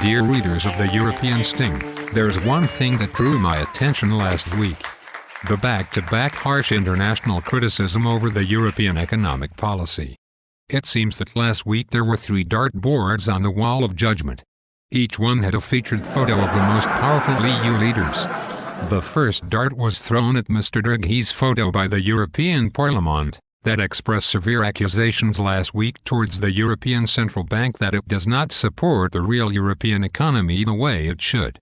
Dear readers of the European Sting, there's one thing that drew my attention last week. The back-to-back harsh international criticism over the European economic policy. It seems that last week there were 3 dartboards on the wall of judgment. Each one had a featured photo of the most powerful EU leaders. The first dart was thrown at Mr. Draghi's photo by the European Parliament, that expressed severe accusations last week towards the European Central Bank that it does not support the real European economy the way it should.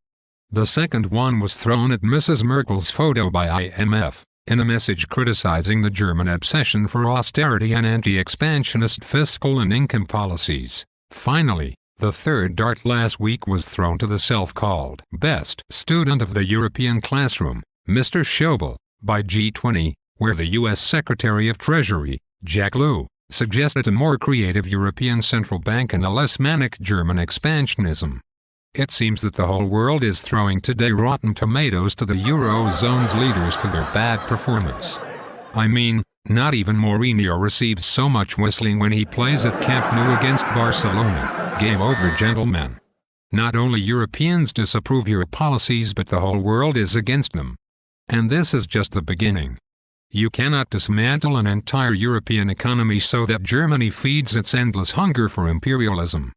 The second one was thrown at Mrs. Merkel's photo by IMF, in a message criticizing the German obsession for austerity and anti-expansionist fiscal and income policies. Finally, the third dart last week was thrown to the self-called best student of the European classroom, Mr. Schäuble, by G20, where the U.S. Secretary of Treasury, Jack Lew, suggested a more creative European Central Bank and a less manic German expansionism. It seems that the whole world is throwing today rotten tomatoes to the Eurozone's leaders for their bad performance. I mean, not even Mourinho receives so much whistling when he plays at Camp Nou against Barcelona. Game over, gentlemen. Not only Europeans disapprove your policies, but the whole world is against them. And this is just the beginning. You cannot dismantle an entire European economy so that Germany feeds its endless hunger for imperialism.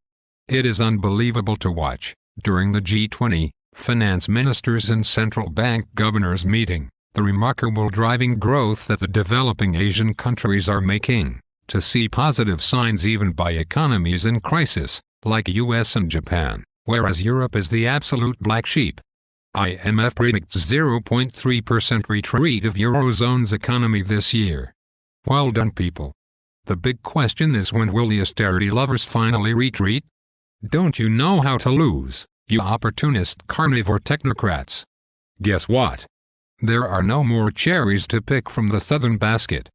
It is unbelievable to watch, during the G20, finance ministers and central bank governors meeting, the remarkable driving growth that the developing Asian countries are making, to see positive signs even by economies in crisis, like US and Japan, whereas Europe is the absolute black sheep. IMF predicts 0.3% retreat of Eurozone's economy this year. Well done, people. The big question is, when will the austerity lovers finally retreat? Don't you know how to lose, you opportunist carnivore technocrats? Guess what? There are no more cherries to pick from the southern basket.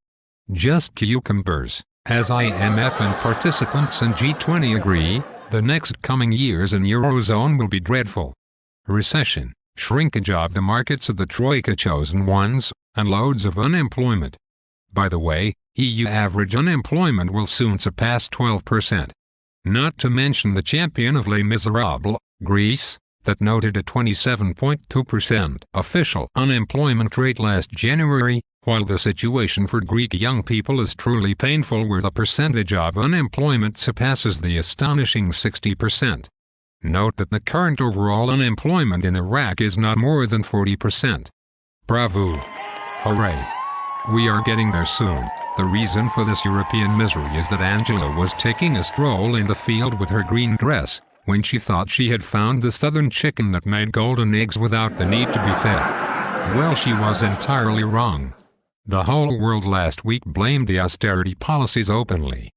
Just cucumbers. As IMF and participants in G20 agree, the next coming years in Eurozone will be dreadful. Recession, shrinkage of the markets of the Troika chosen ones, and loads of unemployment. By the way, EU average unemployment will soon surpass 12%. Not to mention the champion of Les Miserables, Greece, that noted a 27.2% official unemployment rate last January, while the situation for Greek young people is truly painful, where the percentage of unemployment surpasses the astonishing 60%. Note that the current overall unemployment in Iraq is not more than 40%. Bravo! Hooray! We are getting there soon. The reason for this European misery is that Angela was taking a stroll in the field with her green dress, when she thought she had found the southern chicken that made golden eggs without the need to be fed. Well, she was entirely wrong. The whole world last week blamed the austerity policies openly.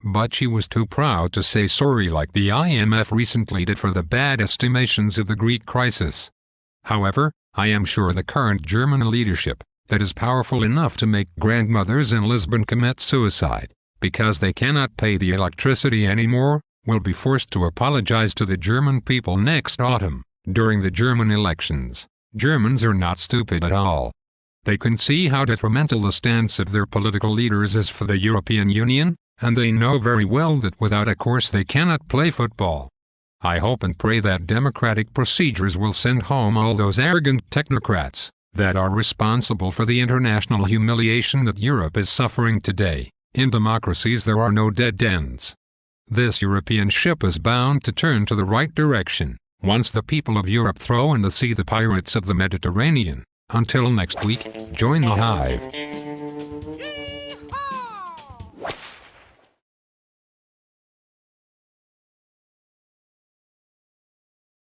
But she was too proud to say sorry like the IMF recently did for the bad estimations of the Greek crisis. However, I am sure the current German leadership, that is powerful enough to make grandmothers in Lisbon commit suicide, because they cannot pay the electricity anymore, will be forced to apologize to the German people next autumn, during the German elections. Germans are not stupid at all. They can see how detrimental the stance of their political leaders is for the European Union, and they know very well that without a course they cannot play football. I hope and pray that democratic procedures will send home all those arrogant technocrats that are responsible for the international humiliation that Europe is suffering today. In democracies there are no dead ends. This European ship is bound to turn to the right direction, once the people of Europe throw in the sea the pirates of the Mediterranean. Until next week, join the hive.